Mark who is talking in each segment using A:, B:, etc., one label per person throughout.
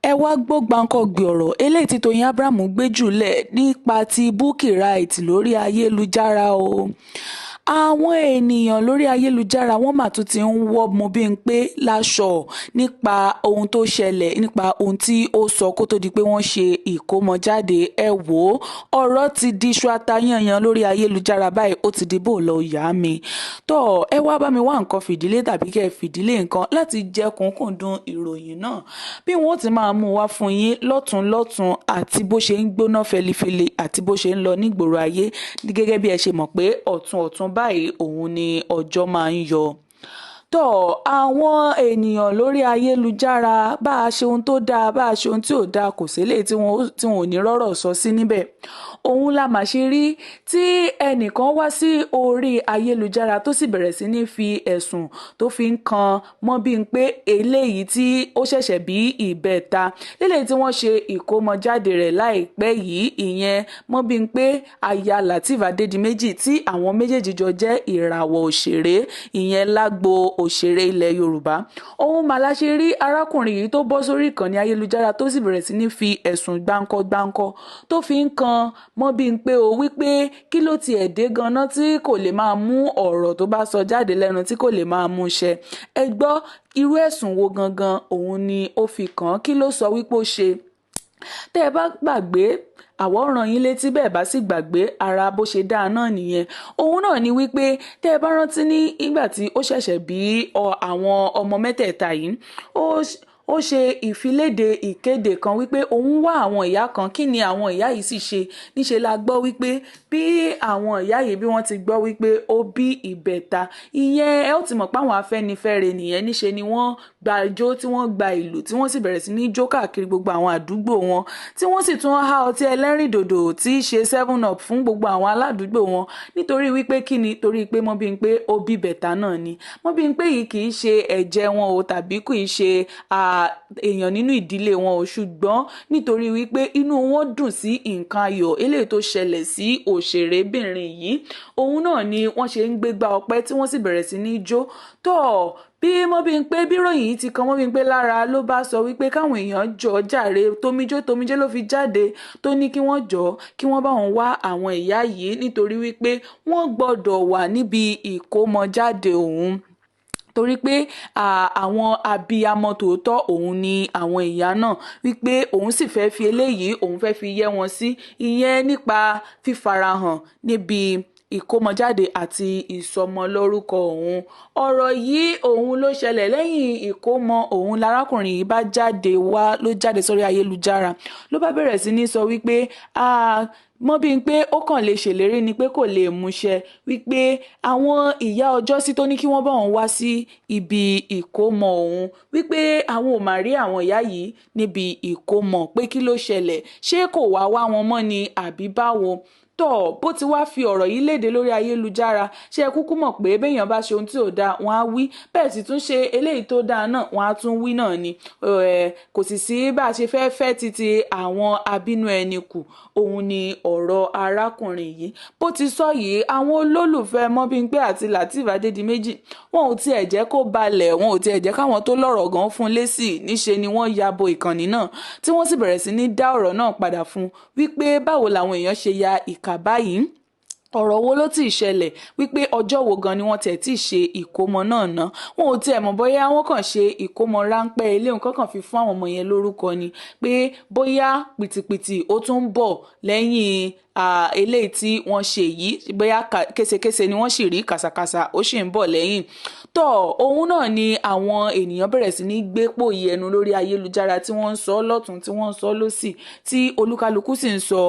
A: ẹ wá gbọ́ gbàǹkangbè ọ̀rọ̀ eléyìí tí Toyin Abraham gbé jùlẹ̀ nípa ti Bukky Wright lórí ayélujára o. Àwọn ènìyàn lórí ayélujára wọ́n mà tún ti ń wọ́ Mobimpe láṣọ nípa ohun tó ṣẹlẹ̀, nípa ohun tí ó sọ kó tó di pé wọ́n ṣe ìkómọjáde. Ẹ wò ó, ọ̀rọ̀ ti di iṣu atayanyan lórí ayélujára báyìí, ó ti di bò lọ yá mi. Tọ́ ẹ wá bá mi wá nǹkan fìdílé tàbí kẹ́ ẹ fìdílé nǹkan láti jẹ́ kúnkúndùn ìròyìn náà. Bí wọ́n ti máa mú wá fún yín lọ́tùn-lọ́tùn àti bó ṣe ń gbóná fẹlifẹli àti bó ṣe ń lọ nígboro ayé, gẹ́gẹ́ bí ẹ ṣe mọ̀ pé ọ̀tún báyìí òun ni ọjọ́ máa ń yọ. Àwọn ènìyàn lórí ayélujára bá a ṣe ohun tó dáa, bá a ṣe ohun tí ò dáa, kò sílẹ̀ tí wọn ò ní rọ́rọ̀ sọ sí níbẹ̀. Òun la mà ṣe rí tí ẹnìkan wá sí orí ayélujára tó sì bẹ̀rẹ̀ sí ní fi ẹ̀sùn tó fi ń kan Mobimpe eléyìí tí ó ṣẹ̀ṣẹ̀ bí ìbẹ̀ta, eléyìí tí wọ́n ṣe ìkómọjáde rẹ̀ láìpẹ́ yìí, ìyẹn Mobimpe aya Lateef Adédìméjì tí àwọn méjèèjì jọ jẹ́ ìràwọ̀ òṣèré, ìyẹn lágbo òṣèré ilẹ̀ Yorùbá. Òun mà la ṣe rí arákùnrin yìí tó bọ́ sórí ìkànnì ayélujára tó sì bẹ̀rẹ̀ sí ní fi ẹ̀sùn gbáǹkọ́ tó fi ń kan Mobimpe o wípé kí ló tiẹ̀ dé ganan tí kò lè máa mú ọ̀rọ̀ tó bá sọ jáde lẹ́nu tí kò lè máa mú ṣẹ. Ẹ gbọ́ irú ẹ̀sùn wo gangan òun ni ó fi kàn án, kí ló sọ wípé ó ṣe. Tẹ́ ẹ bá gbàgbé, àwọ̀ ràn yín létí, bẹ́ẹ̀ bá sì gbàgbé, ara bó ṣe dáa náà nìyẹn. Òun náà ni wípé tẹ́ ẹ bá rántí ní ìgbà tí ó ṣẹ̀ṣẹ̀ bí àwọn ọmọ mẹ́tẹ̀ẹ̀ta yìí, ó ṣe ìfiléde ìkéde kan wípé òun wá àwọn ìyá kan, kí ni àwọn ìyá yìí sì ṣe. Níṣe la gbọ́ wípé bí àwọn ìyá yìí bí wọ́n ti gbọ́ wípé ó bí ìbẹ̀ta, ìyẹn ẹ ó ti mọ̀ pé àwọn Afẹ́nifẹ́re nìyẹn. Níṣe ni wọ́n gba ijó, tí wọ́n gba ìlù, tí wọ́n sì bẹ̀rẹ̀ sí ní jó káàkiri gbogbo àwọn àdúgbò wọn, tí wọ́n sì tún há ọtí ẹlẹ́rìndòdò tí í ṣe 7up fún gbogbo àwọn aládùúgbò wọn. Nítorí wípé kí ni, torí pé Mobimpe ó bí ìbẹ̀ta náà ni. Mobimpe yìí kì í ṣe ẹ̀jẹ̀ wọn o, tàbí kì í ṣe èèyàn nínú ìdílé wọn o, ṣùgbọ́n nítorí wípé inú wọn dùn sí nǹkan ayọ̀ eléyìí tó ṣẹlẹ̀ sí òṣèrébìnrin yìí, òun náà ni wọ́n ṣe ń gbégbá ọpẹ́ tí wọ́n sì bẹ̀rẹ̀ sí ní jó. Bí Mobimpe bí ròyìn yìí ti kan Mobimpe lára, ló bá sọ wípé káwọn èèyàn jọ jàre, tomijé ló fi jáde, tó ní kí wọ́n jọ kí wọ́n bá wọn wá àwọn ìyá yìí nítorí wípé wọ́n gbọ́dọ̀ wà níbi ìkómọjáde òun. Torí pé àwọn abiyamọ tòótọ́ òun ni àwọn ìyá náà, wípé òun sì fẹ́ fi eléyìí, òun fẹ́ fi yẹ́ wọn sí, ìyẹn nípa fífarahàn níbi ìkómọjáde àti ìsọmọlórúkọ òun. Ọ̀rọ̀ yìí òun ló ṣẹlẹ̀ lẹ́yìn ìkómọ òun lárákùnrin yìí bá jáde wá, ló jáde sórí ayélujára, ló bá bẹ̀rẹ̀ sí ní sọ wípé Mobimpe ó kàn lè ṣèlérí ni pé kò lè múṣẹ, wípé àwọn ìyá ọjọ́sí tó ní kí wọ́n bá òun wá sí ibi ìkómọ òun, wípé àwọn ò máa rí àwọn ìyá yìí níbi ìkómọ, pé kí ló ṣẹlẹ̀, ṣé kò wá wọn mọ́ ni àbí báwo. Bó ti wá fi ọ̀rọ̀ yìí léde lórí ayélujára, ṣé ẹ kúkú mọ̀ pé béèyàn bá ṣe ohun tí ò dáa wọ́n á wí, bẹ́ẹ̀ sì tún ṣe eléyìí tó dáa náà wọ́n á tún wí náà ni. Kò sì sí bá a ṣe fẹ́ títí àwọn abínú ẹni kù, òun ni ọ̀rọ̀ arákùnrin yìí. Bó ti sọ yìí, àwọn olólùfẹ́ Mobimpe àti Lateef Adédìméjì wọn ò tiẹ̀ jẹ́ kó balẹ̀, wọn ò tiẹ̀ jẹ́ káwọn tó lọ́rọ̀ gan fún lésì. Níṣe ni wọ́n ya bo ìkànnì náà, tí wọ́n sì bẹ̀rẹ̀ sí ní dá ọ̀rọ̀ náà padà fún, wípé báwo làwọn èèyàn ṣe ya ìkà báyìí, ọ̀rọ̀ wo ló ti ṣẹlẹ̀, wípé ọjọ́ wo gan ni wọ́n tẹ̀ tí ṣe ìkómọ náà ná. Wọn ò tiẹ̀ mọ̀ bóyá wọ́n kàn ṣe ìkómọ ráńpẹ́ ilé nǹkan kan fi fún àwọn ọmọ yẹn lórúkọ ni, pé bóyá pìtìpìtì ó tún ń bọ̀ lẹ́yìn eléyìí tí wọ́n ṣe yìí, bóyá késekése ni wọ́n sì rí, kàsàkàsà ó sì ń bọ̀ lẹ́yìn. Òun náà ni àwọn ènìyàn bẹ̀rẹ̀ sí ní gbé pòyì ẹnu lórí ayélujára, tí wọ́n ń sọ lọ́tún, tí wọ́n ń sọ lósì, tí olúkálukú sì ń sọ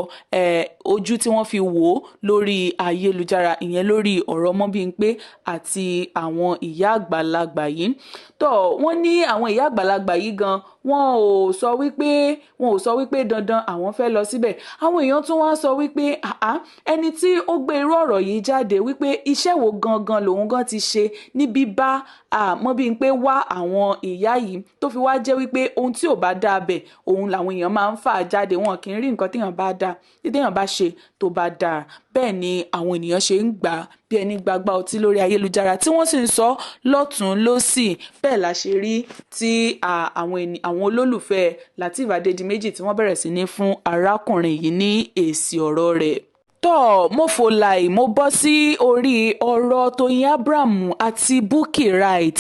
A: ojú tí wọ́n fi wò ó lórí ayélujára, ìyẹn lórí ọ̀rọ̀ Mobimpe àti àwọn ìyá àgbàlagbà yìí. Wọ́n ní àwọn ìyá àgbàlagbà yìí gan, wọn ò sọ wípé dandan àwọn fẹ́ lọ síbẹ̀. Àwọn èèyàn tún wá sọ wípé ẹni tí ó gbé irú ọ̀rọ̀ yìí jáde, wípé iṣẹ́ wo gangan lòun gan ti ṣe ní bíbá Mobimpe wá àwọn ìyá yìí, tó fi wá jẹ́ wípé ohun tí ò bá dáa bẹ̀ òun làwọn èèyàn máa ń fà jáde, wọn kì í rí nǹkan téèyàn bá dáa, téèyàn bá ṣe tó bá dáa. bẹ́ẹ̀ ni àwọn ènìyàn ṣe ń gbà bí ẹni gbàgbà ọtí lórí ayélujára tí wọ́n sì ń sọ lọ́tún lọ́sì. Bẹ́ẹ̀ la ṣe rí tí àwọn olólùfẹ́ Lateef Adédìméjì tí wọ́n bẹ̀rẹ̀ sí ní fún arákùnrin yìí ní èsì ọ̀rọ̀ rẹ̀. Mo fò láì mo bọ́ sí orí ọ̀rọ̀ Toyin Abraham àti Bukky Wright.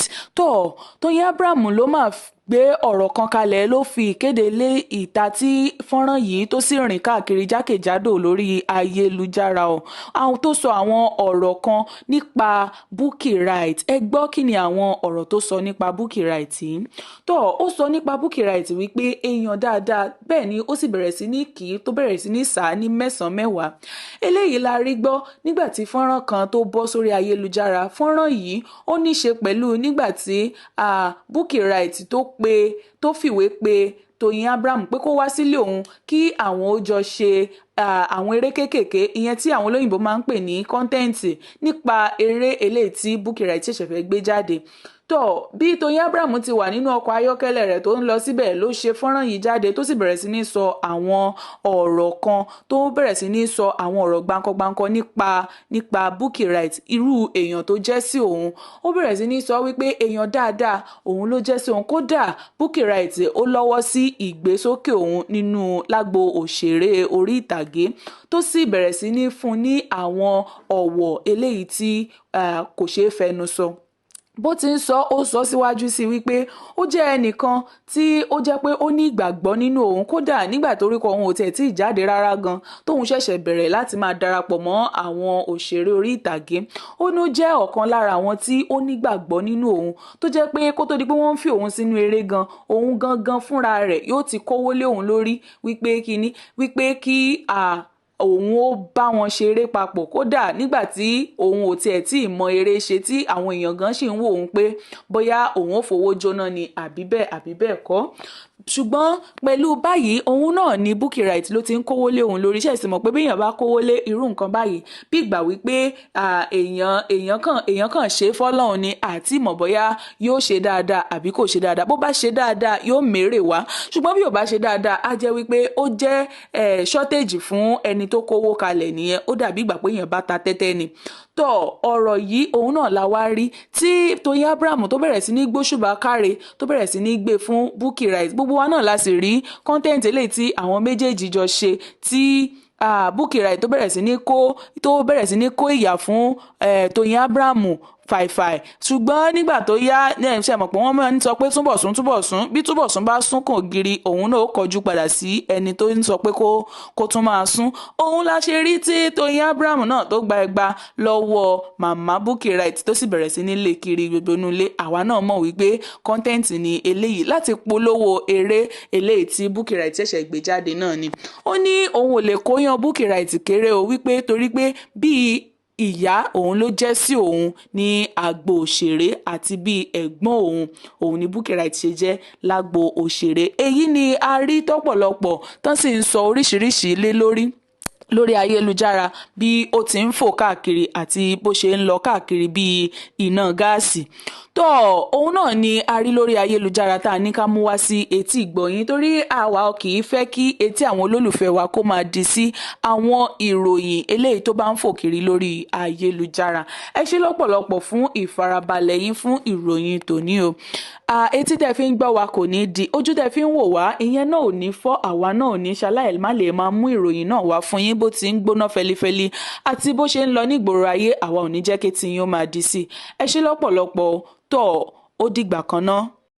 A: Toyin Abraham ló máa gbé ọ̀rọ̀ kan kalẹ̀ ló fi ìkéde lé ìta tí fọ́nrán yìí tó sì rìn káàkiri jákèjádò lórí ayélujára àwọn tó sọ àwọn ọ̀rọ̀ kan nípa Bukky Wright. Ẹ gbọ́ kí ni àwọn ọ̀rọ̀ tó sọ nípa Bukky Wright yìí. Ó sọ nípa Bukky Wright wípé èèyàn dáadáa, bẹ́ẹ̀ ni ó sì bẹ̀rẹ̀ sí ní kì í tó bẹ̀rẹ̀ sí ní sàá ní mẹ́sàn-án mẹ́wàá. Eléyìí la rí gbọ́ nígbà tí fọ́nrán kan tó bọ́ sórí ayélujára. Fọ́nrán yìí ó ní ṣe pẹ̀lú nígbà tí Bukky Wright tó fìwé pe Toyin Abraham pé kó wá sílé òun kí àwọn ó jọ ṣe àwọn eré kéékèèké, ìyẹn tí àwọn olóyìnbó máa ń pè ní kọ́ńtẹ́ǹtì, nípa eré eléyìí tí Bukky Wright ṣẹ̀ṣẹ̀ fẹ́ gbé jáde. Bí Toyin Abraham ti wà nínú ọkọ̀ ayọ́kẹ́lẹ́ rẹ̀ tó ń lọ síbẹ̀ ló ṣe fọ́nrán yìí jáde tó sì bẹ̀rẹ̀ sí ní sọ àwọn ọ̀rọ̀ kan, tó bẹ̀rẹ̀ sí ní sọ àwọn ọ̀rọ̀ gbáǹkọ́ nípa Bukky Wright, irú èèyàn tó jẹ́ sí òun. Ó bẹ̀rẹ̀ sí ní sọ wípé èèyàn dáadáa òun ló jẹ́ sí òun. Kódà Bukky Wright ó lọ́wọ́ sí ìgbésókè òun nínú lágbo òṣèré orí ìtàgé, tó sì bẹ̀rẹ̀ sí ní fún ní àwọn ọ̀wọ̀ eléyìí tí kò ṣeé fẹnu sọ. Bó ti ń sọ ó sọ síwájú sí wípé ó jẹ́ ẹnìkan tí ó jẹ́ pé ó ní ìgbàgbọ́ nínú òun. Kódà nígbà toríkọ òun ò tẹ̀ tí ì jáde rárá gan, tóun ṣẹ̀ṣẹ̀ bẹ̀rẹ̀ láti máa darapọ̀ mọ́ àwọn òṣèré orí ìtàgé, ó ní ó jẹ́ ọ̀kan lára àwọn tí ó nígbàgbọ́ nínú òun, tó jẹ́ pé kó tó di pé wọ́n ń fi òun sínú eré gan, òun gangan fúnra rẹ̀ yóò ti kówó lé òun lórí wípé kí òun ó bá wọn ṣeré papọ̀. Kódà nígbà tí òun ò tiẹ̀ tí ì mọ eré ṣe tí àwọn èèyàn gan sì ń wò òun pé bóyá òun ò fowó jóná ni àbí bẹ́ẹ̀ kọ́. Ṣùgbọ́n pẹ̀lú báyìí òun náà ni Bukky Wright ló ti ń kówó lé òun lórí. Ṣé sì mọ̀ pé bí èèyàn bá kówó lé irú nǹkan báyìí bí ìgbà wípé èèyàn kàn ṣe fọ́lọ́run ni, àti mọ̀ bóyá yóò ṣe dáadáa àbí kò ṣe dáadáa. Bó bá ṣe dáadáa yóò mèrè wá, ṣùgbọ́n bí ò bá ṣe dáadáa á jẹ́ wípé ó jẹ́ shortage fún ẹni tó kówó kalẹ̀ nìyẹn. Ó dàbí ìgbà pé èèyàn bá ta tẹ́tẹ́ ni. Ọ̀rọ̀ yìí òun náà la wá rí tí Toyin Abraham tó bẹ̀rẹ̀ sí ní gbóṣùbà káre, tó bẹ̀rẹ̀ sí ní gbé fún Bukky Wright. Gbogbo wa náà la sì rí kọ́ńtẹ́ǹtì eléyìí tí àwọn méjèèjì jọ ṣe, tí Bukky Wright tó bẹ̀rẹ̀ sí ní kó ìyà fún Toyin Abraham fàìfàì. Ṣùgbọ́n nígbà tó yá ṣe mọ̀ pé wọ́n máa ń sọ pé túbọ̀ sún bí túbọ̀ sún bá sún kàn gírí, òun náà ó kọjú padà sí ẹni tó ń sọ pé kó tún máa sún. Òun la ṣe rí tí Toyin Abraham náà tó gba ẹgba lọ́wọ́ màmá Bukky Wright tó sì bẹ̀rẹ̀ sí ní lé kiri gbogbo inú ilé. Àwa náà mọ̀ wípé kọ́ńtẹ́ǹtì ni eléyìí láti polówó eré eléyìí tí Bukky Wright ṣẹ̀ṣẹ̀ gbé jáde náà ni. Ó ní òun ò lè kóyan Bukky Wright kéré wípé torí pé bíi ìyá òun ló jẹ́ sí òun ní agbo òṣèré, àti bí ẹ̀gbọ́n òun ni Bukky Wright ṣe jẹ́ lágbo òṣèré. Èyí ni a rí tọ́pọ̀lọpọ̀ tán sì ń sọ oríṣiríṣi lé lórí ayélujára bí ó ti ń fò káàkiri àti bó ṣe ń lọ káàkiri bí iná gáàsì. Òun náà ni a rí lórí ayélujára tá a ní ká mú wá sí etí ìgbọ̀yìn, torí àwa kì í fẹ́ kí etí àwọn olólùfẹ́ wa kó máa di sí àwọn ìròyìn eléyìí tó bá ń fò kiri lórí ayélujára. Ẹ ṣé lọ́pọ̀lọpọ̀ fún ìfarabalẹ̀ yín fún ìròyìn tòní o. Etí tẹ́ fi ń gbọ́ wa kò ní di, ojú tẹ́ fi ń wò wá ìyẹn náà ò ní fọ́, àwa náà ò ní ṣaláì má lè máa mú ìròyìn náà wá fún yín bó ti ń gbóná fẹlifẹli àti bó ṣe ń lọ nígboro ayé. Àwa ò ní jẹ́ kí tí yín ó máa di sí. Ẹ ṣé lọ́pọ̀lọpọ̀ ó dìgbà kan náà.